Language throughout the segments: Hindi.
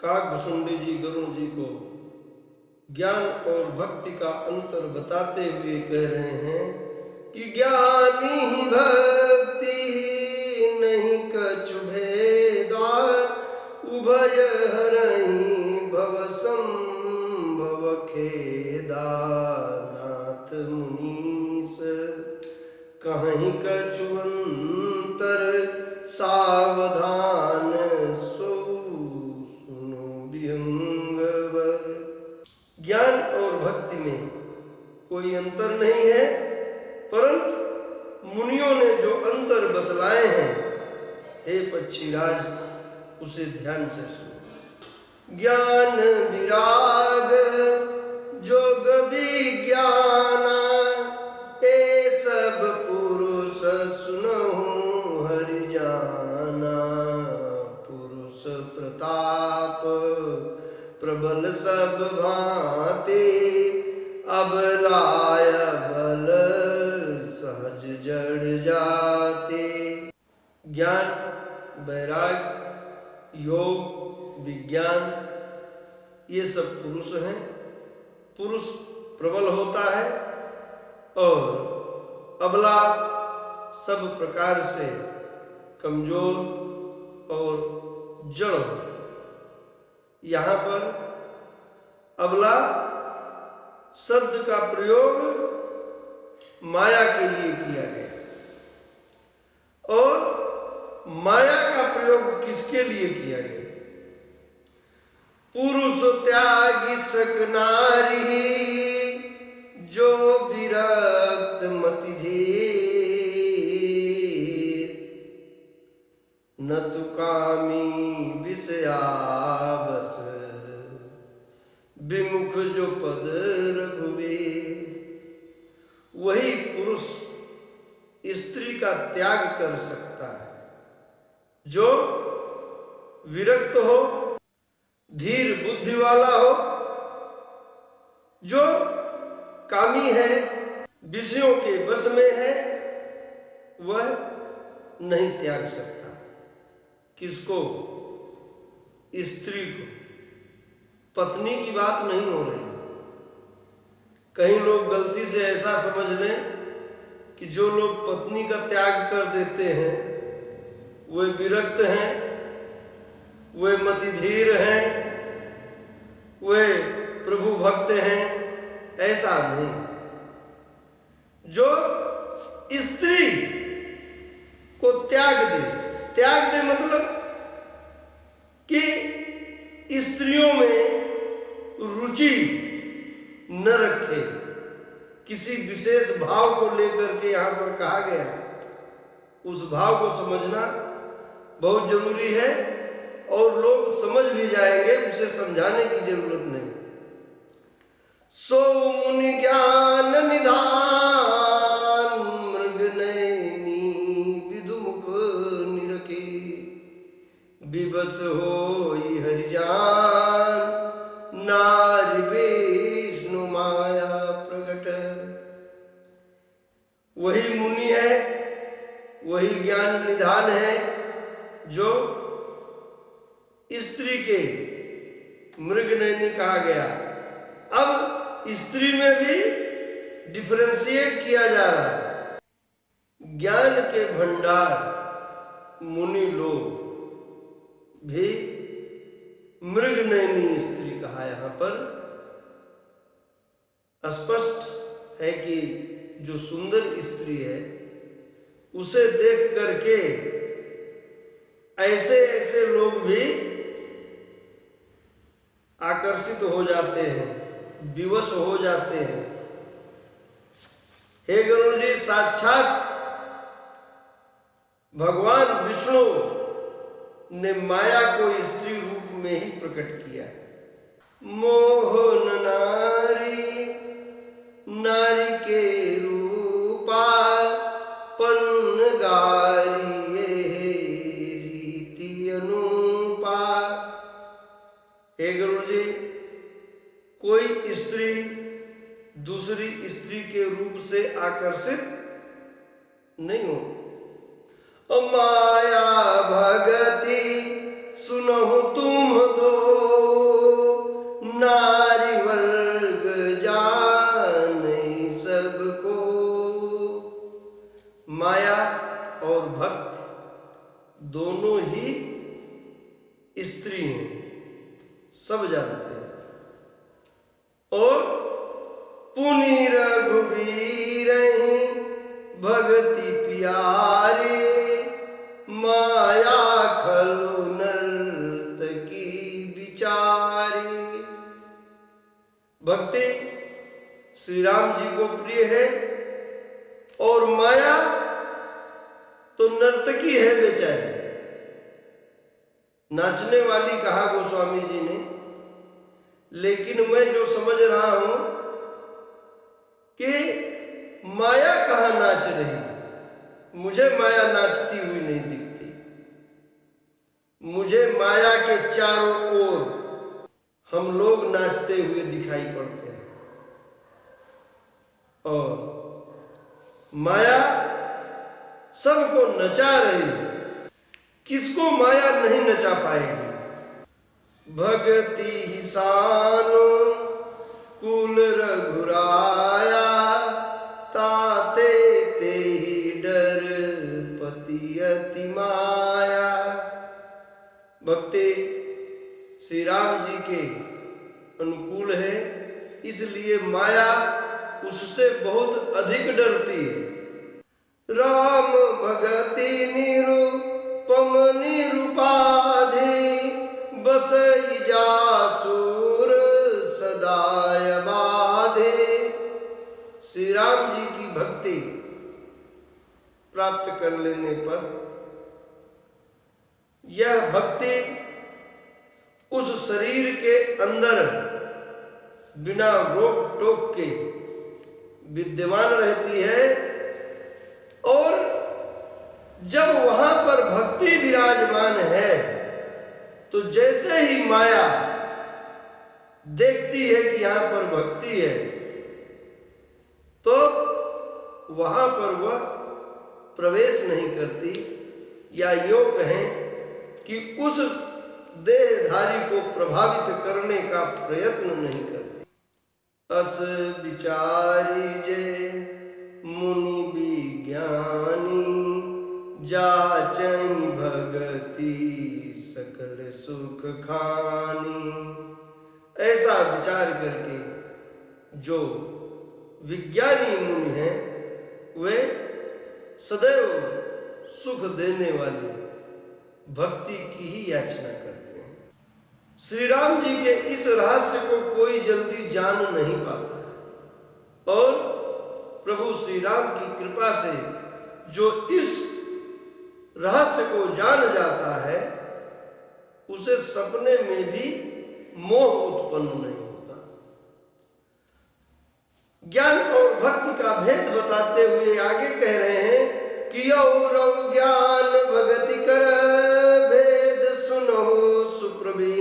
काकभुसुंडी जी गरुण जी को ज्ञान और भक्ति का अंतर बताते हुए कह रहे हैं कि ज्ञानी ही भक्ति नहीं कछु भेदा, उभय हरहि भव संभव खेदा। नाथ मुनीस कहीं कछु अंतर, सावधान सो सुनो विहंगवर। ज्ञान और भक्ति में कोई अंतर नहीं है, परंतु मुनियों ने जो अंतर बतलाए हैं, हे पक्षीराज, उसे ध्यान से सुनो। ज्ञान विराग जोग विज्ञाना, ये सब पुरुष सुनहु हरि जाना। पुरुष प्रताप प्रबल सब भांति, अबलाय बल सहज जड़ जाते। ज्ञान, वैराग, योग, विज्ञान, ये सब पुरुष हैं। पुरुष प्रबल होता है और अबला सब प्रकार से कमजोर और जड़ होता है। यहाँ पर अबला शब्द का प्रयोग माया के लिए किया गया, और माया का प्रयोग किसके लिए किया गया? पुरुष त्यागी सक नारी, जो विरक्त मति धीर। न तु कामी विषयावस, विमुख जो पद रघुवीर। वही पुरुष स्त्री का त्याग कर सकता है, जो विरक्त हो, धीर बुद्धि वाला हो, जो कामी है, विषयों के वश में है, वह नहीं त्याग सकता। किसको? स्त्री को। पत्नी की बात नहीं हो रही। कहीं लोग गलती से ऐसा समझ लें कि जो लोग पत्नी का त्याग कर देते हैं वे विरक्त हैं, वे मतिधीर हैं, वे प्रभु भक्त हैं। ऐसा नहीं। जो स्त्री को त्याग दे मतलब कि स्त्रियों में रुचि न रखे, किसी विशेष भाव को लेकर के यहाँ पर कहा गया, उस भाव को समझना बहुत जरूरी है, और लोग समझ भी जाएंगे, उसे समझाने की जरूरत नहीं। सो मुनि ज्ञान निधान, मृग नयनी विदुमुख निरखे। विवश होई हरिजान, नारी विष्णु माया प्रगट। वही मुनि है, वही ज्ञान निधान है, जो स्त्री के मृग नयनी कहा गया। अब स्त्री में भी डिफरेंशिएट किया जा रहा है। ज्ञान के भंडार मुनि लोग भी मृग नयनी स्त्री कहा। यहाँ पर स्पष्ट है कि जो सुंदर स्त्री है, उसे देख करके ऐसे लोग भी आकर्षित हो जाते हैं, विवश हो जाते हैं। हे गरुड़ जी, साक्षात भगवान विष्णु ने माया को स्त्री रूप में ही प्रकट किया। मोहन नारी के रूपा, पन्नगारी रीति अनुपा। हे गरुड़ जी, कोई स्त्री दूसरी स्त्री के रूप से आकर्षित नहीं होती। माया भगति सुनहु तुम दो, स्त्री हैं, सब जानते हैं। और पुनि रघुबीर भगति प्यारे, माया खलु नर्तकी बिचारी। भक्ति श्री राम जी को प्रिय है और माया तो नर्तकी है बेचारी, नाचने वाली कहा गोस्वामी जी ने। लेकिन मैं जो समझ रहा हूं कि माया कहां नाच रही, मुझे माया नाचती हुई नहीं दिखती। मुझे माया के चारों ओर हम लोग नाचते हुए दिखाई पड़ते हैं। और माया सबको नचा रही, किसको माया नहीं नचा पाएगी। भगति ही सानो कुल रघुराया, ताते ते ही डर पति अति माया। भक्ति श्री राम जी के अनुकूल है, इसलिए माया उससे बहुत अधिक डरती है। राम भगति निरुपम निरुपाधि, बसई जासूर सदाय बाधे। श्री राम जी की भक्ति प्राप्त कर लेने पर यह भक्ति उस शरीर के अंदर बिना रोक टोक के विद्यमान रहती है। और जब वहां पर भक्ति विराजमान है तो जैसे ही माया देखती है कि यहां पर भक्ति है तो वहां पर वह प्रवेश नहीं करती, या यूं कहें कि उस देहधारी को प्रभावित करने का प्रयत्न नहीं करती। अस विचारी जे मुनि विज्ञानी, जाचहि भगति सकल सुख खानी। ऐसा विचार करके जो विज्ञानी मुनि हैं वे सदैव सुख देने वाली भक्ति की ही याचना करते हैं। श्री राम जी के इस रहस्य को कोई जल्दी जान नहीं पाता है, और प्रभु श्री राम की कृपा से जो इस रहस्य को जान जाता है उसे सपने में भी मोह उत्पन्न नहीं होता। ज्ञान और भक्ति का भेद बताते हुए आगे कह रहे हैं कि यौ ज्ञान भगति कर भेद सुनहु सुप्रवीण,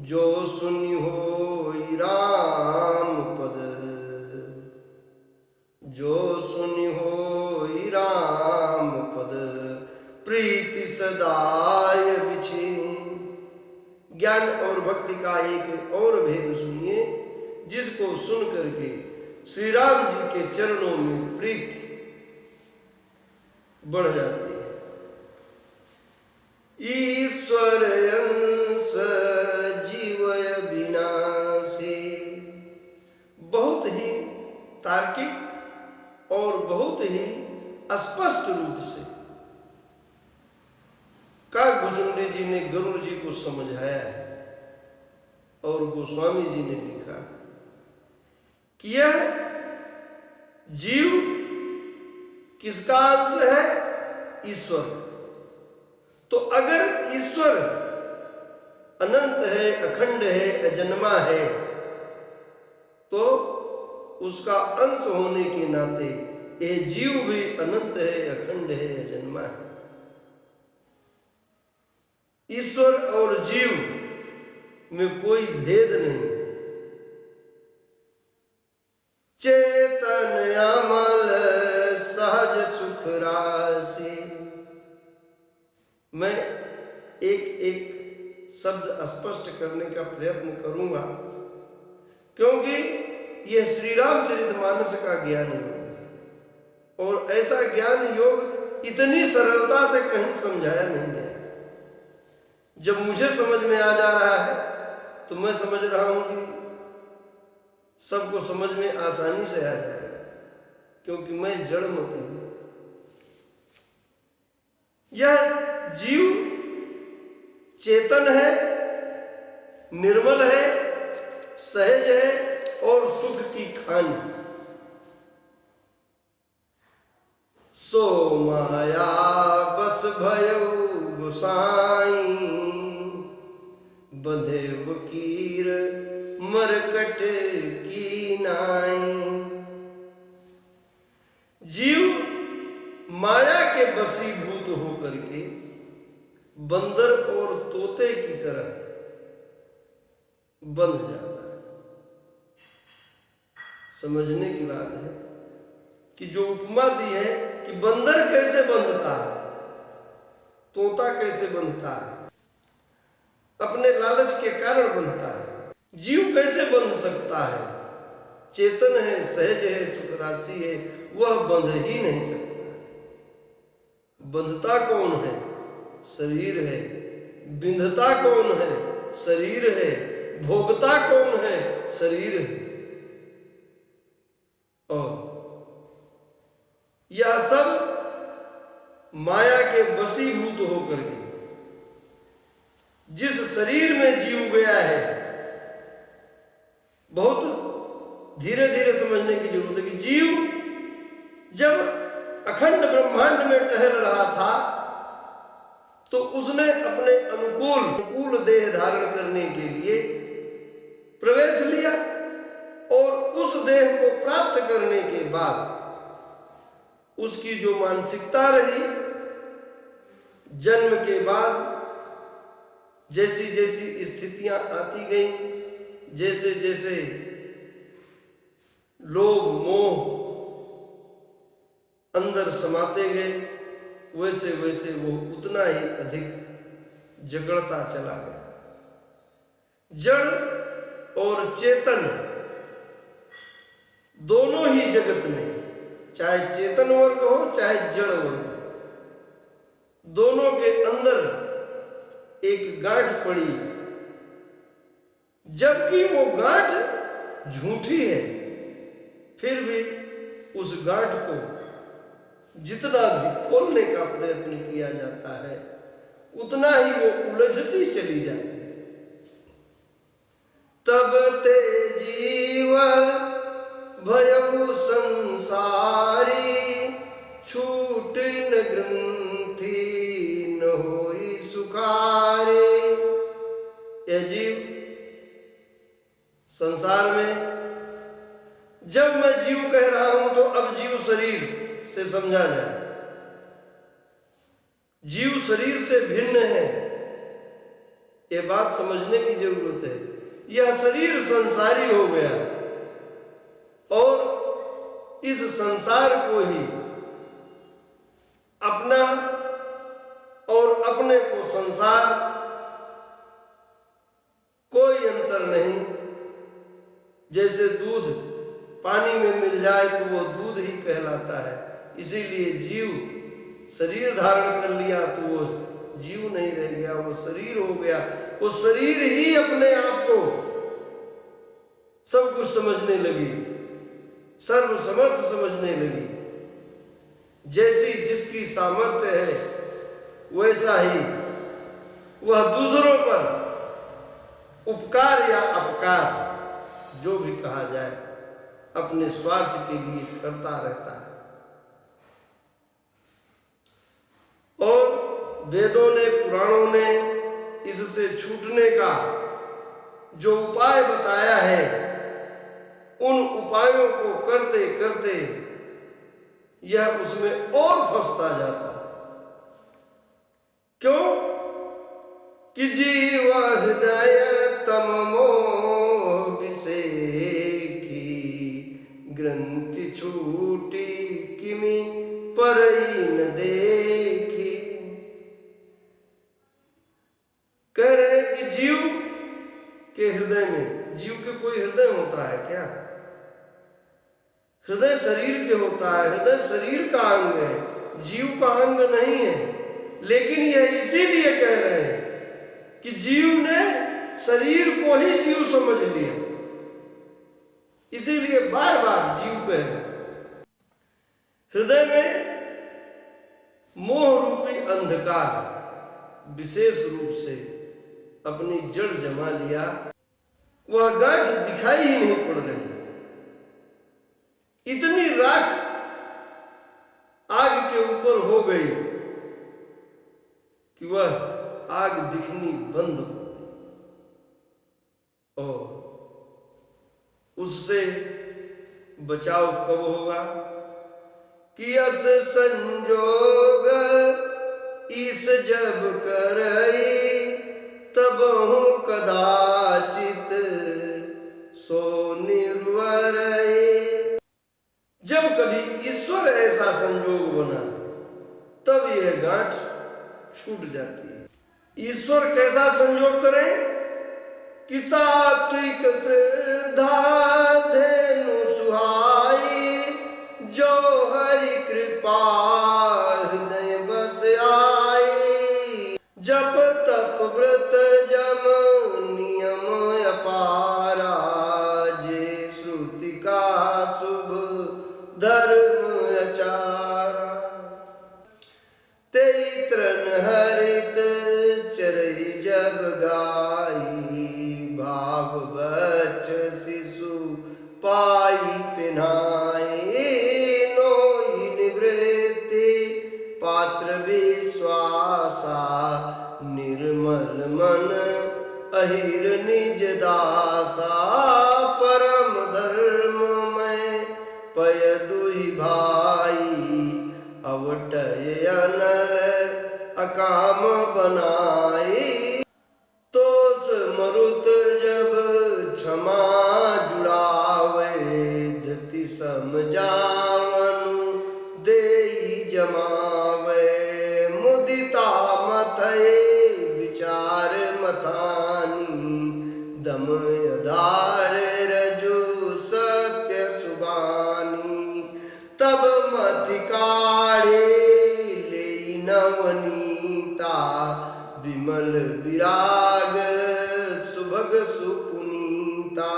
जो सुनि होई राम पद, जो सुनि होई राम पद, प्रीति सदाय बिछे। ज्ञान और भक्ति का एक और भेद सुनिए, जिसको सुन करके श्री राम जी के चरणों में प्रीति बढ़ जाती है। ईश्वर अंश जीवय विनाशी, बहुत ही तार्किक और बहुत ही स्पष्ट रूप से काकभूषुंडी जी ने गरुड़ जी को समझाया है, और गोस्वामी जी ने लिखा कि यह जीव किसका अंश है? ईश्वर। तो अगर ईश्वर अनंत है, अखंड है, अजन्मा है, तो उसका अंश होने के नाते ये जीव भी अनंत है, अखंड है, अजन्मा है। ईश्वर और जीव में कोई भेद नहीं। चेतन अमल सहज सुख राशि। मैं एक एक शब्द स्पष्ट करने का प्रयत्न करूंगा, क्योंकि यह श्री रामचरितमानस का ज्ञान योग है, और ऐसा ज्ञान योग इतनी सरलता से कहीं समझाया नहीं गया। जब मुझे समझ में आ जा रहा है तो मैं समझ रहा हूं कि सबको समझ में आसानी से आ जाएगा, क्योंकि मैं जड़मती हूं। यह जीव चेतन है, निर्मल है, सहज है और सुख की खानी। सो माया बस भयो गुसाई, बंधे वकीर मरकट की नाई। जीव माया के वशीभूत होकर के बंदर और तोते की तरह बंध जाता है। समझने की बात है कि जो उपमा दी है कि बंदर कैसे बंधता है, तोता कैसे बंधता है, अपने लालच के कारण बंधता है। जीव कैसे बंध सकता है? चेतन है, सहज है, सुख राशि है, वह बंध ही नहीं सकता। बंधता कौन है? शरीर है। बिंधता कौन है? शरीर है। भोगता कौन है? शरीर है। और यह सब माया के वशीभूत होकर के जिस शरीर में जीव गया है, बहुत धीरे धीरे समझने की जरूरत है कि जीव जब अखंड ब्रह्मांड में टहल रहा था तो उसने अपने अनुकूल देह धारण करने के लिए प्रवेश लिया, और उस देह को प्राप्त करने के बाद उसकी जो मानसिकता रही, जन्म के बाद जैसी जैसी स्थितियां आती गईं, जैसे जैसे लोभ मोह अंदर समाते गए, वैसे वैसे वो उतना ही अधिक जकड़ता चला गया। जड़ और चेतन दोनों ही जगत में, चाहे चेतन वर्ग हो चाहे जड़ वर्ग हो, दोनों के अंदर एक गांठ पड़ी, जबकि वो गांठ झूठी है, फिर भी उस गांठ को जितना भी खोलने का प्रयत्न किया जाता है उतना ही वो उलझती चली जाती है। तब ते जीव भयउ संसारी, छूट न ग्रंथि न होई सुखारे। यह जीव संसार में, जब मैं जीव कह रहा हूं तो अब जीव शरीर से समझा जाए। जीव शरीर से भिन्न है, यह बात समझने की जरूरत है। यह शरीर संसारी हो गया और इस संसार को ही अपना और अपने को संसार, कोई अंतर नहीं। जैसे दूध पानी में मिल जाए तो वो दूध ही कहलाता है, इसीलिए जीव शरीर धारण कर लिया तो वो जीव नहीं रह गया, वो शरीर हो गया। वो शरीर ही अपने आप को सब कुछ समझने लगी, सर्वसमर्थ समझने लगी। जैसी जिसकी सामर्थ्य है वैसा ही वह दूसरों पर उपकार या अपकार जो भी कहा जाए अपने स्वार्थ के लिए करता रहता है। और वेदों ने, पुराणों ने इससे छूटने का जो उपाय बताया है, उन उपायों को करते करते यह उसमें और फंसता जाता है। क्यों? कि जीव हृदय तम मोह विषेकी, ग्रंथि छूटी किमि परई न देखी। कह रहे हैं कि जीव के हृदय में, जीव के कोई हृदय होता है क्या? हृदय शरीर के होता है, हृदय शरीर का अंग है, जीव का अंग नहीं है। लेकिन यह इसीलिए कह रहे हैं कि जीव ने शरीर को ही जीव समझ लिया, इसीलिए बार बार जीव कह रहे हैं। हृदय में मोह रूपी अंधकार विशेष रूप से अपनी जड़ जमा लिया, वह गांठ दिखाई ही नहीं पड़ रही। इतनी राख आग के ऊपर हो गई कि वह आग दिखनी बंद हो गई और उससे बचाव कब होगा कि अस संजोग ईस जब करई तब हूँ कदाचित सो निर्वरई। जब कभी ईश्वर ऐसा संजोग बना तब यह गांठ छूट जाती है। ईश्वर कैसा संयोग करें कि सात्विक श्रद्धा धेनु सुहाई, जो हरि कृपा हृदय बस आई। जप तप व्रत जम नियम अपारा, जे श्रुति का शुभ धर्म आचारा। तेई तृण हरित चरई जब गाई, भाव बच शिशु पाई पिन्हाई। नोई निवृत्ति पात्र विश्वासा, निर्मल मन अहिर निज दासा। परम धर्म में पय दुहि भाई, अवटय अनल अकाम बनाई। तोस मरुत जब क्षमा जुड़ावे, धति समझावनु देई जमावे। मुदिता मथये विचार मथानी, दम यदार रजु सत्य सुबानी। तब मथि काढ़े ले नवनीता, विमल विराग सुभग सुपुनीता।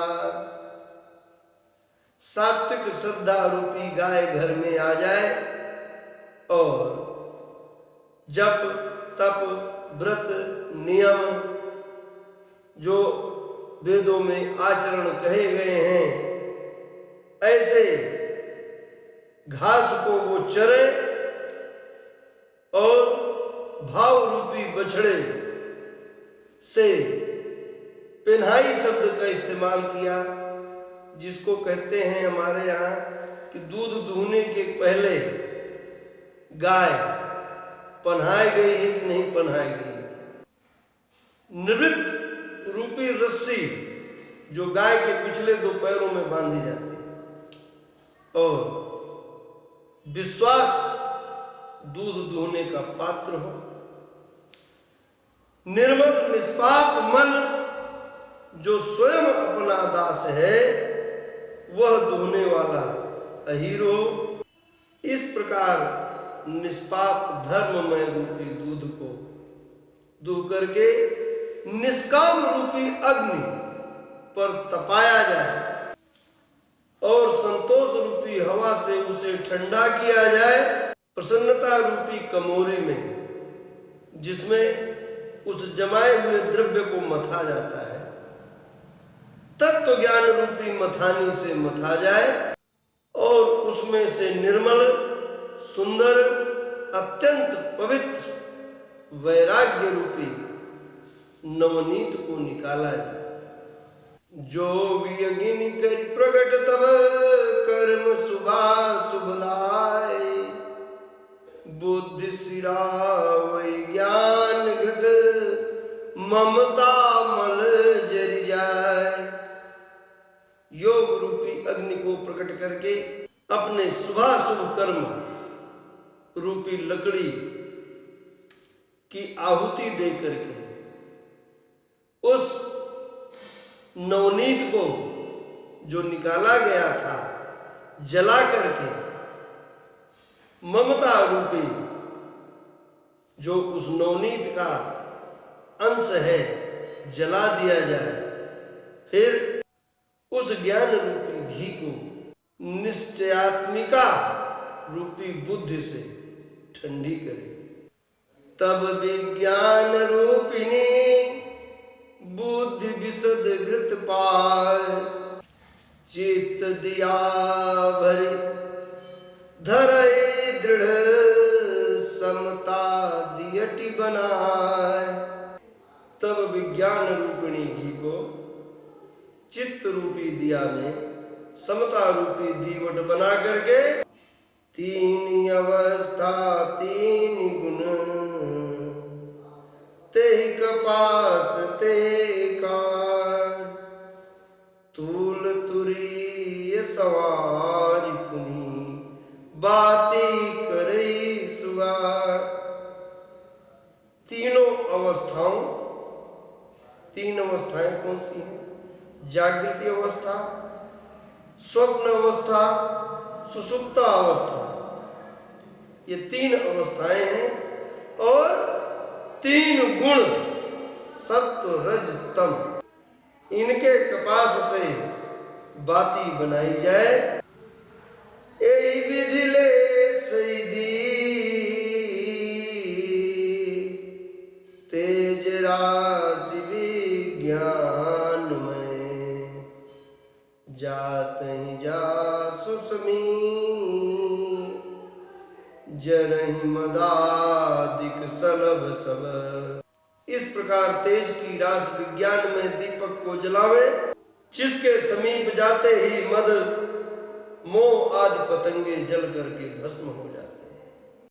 सात्विक श्रद्धा रूपी गाय घर में आ जाए और जप तप व्रत नियम जो वेदों में आचरण कहे गए हैं, ऐसे घास को वो चरे और भाव रूपी बछड़े से पिन्हाई शब्द का इस्तेमाल किया, जिसको कहते हैं हमारे यहाँ कि दूध दूहने के पहले गाय पन्हाई गई है कि नहीं पन्हाई गई। निवृत्त रूपी रस्सी जो गाय के पिछले दो पैरों में बांधी जाती है और विश्वास दूध दूहने का पात्र हो। निर्मल निष्पाप मन जो स्वयं अपना दास है वह दूहने वाला अहीर हो। इस प्रकार निष्पाप धर्ममय रूपी दूध को दूह करके निष्काम रूपी अग्नि पर तपाया जाए और संतोष रूपी हवा से उसे ठंडा किया जाए। प्रसन्नता रूपी कमोरी में जिसमें उस जमाए हुए द्रव्य को मथा जाता है, तत्व ज्ञान रूपी मथानी से मथा जाए और उसमें से निर्मल सुंदर अत्यंत पवित्र वैराग्य रूपी नवनीत को निकाला जाए। जो अग्नि कर प्रकट तब कर्म शुभा शुभ लाए, बुद्धि सिरावै ज्ञान घृत ममता मल जरि जाए। योग रूपी अग्नि को प्रकट करके अपने शुभाशुभ कर्म रूपी लकड़ी की आहुति दे करके उस नवनीत को जो निकाला गया था जला करके ममता रूपी जो उस नवनीत का अंश है जला दिया जाए, फिर उस ज्ञान रूपी घी को निश्चयात्मिका रूपी बुद्धि से ठंडी करे। तब विज्ञान रूपिणी बुद्धि विशद घृत पाए, चित्त दिया भरी धरे दृढ़ समता दियटी बनाए। तब विज्ञान रूपिणी घी को चित्त रूपी दिया में समता रूपी दीवट बना करके तीन अवस्था तीन गुण ते कपास ते काट, तूल तुरी सवारी पुनी बाती करे सुगार। तीनों अवस्थाओं, तीन अवस्थाएं कौन सी हैं? जागृति अवस्था, स्वप्न अवस्था, सुषुप्ता अवस्था, ये तीन अवस्थाएं हैं। और तीन गुण सत्व रज तम, इनके कपास से बाती बनाई जाए। ए विधि ले सईदी तेज राशि विज्ञान में, जात ही जा सुसमी जरहि मदादिक सलभ सब। इस प्रकार तेज की रास विज्ञान में दीपक को जलावे, जिसके समीप जाते ही मद मोह आदि पतंगे जल करके भस्म हो जाते।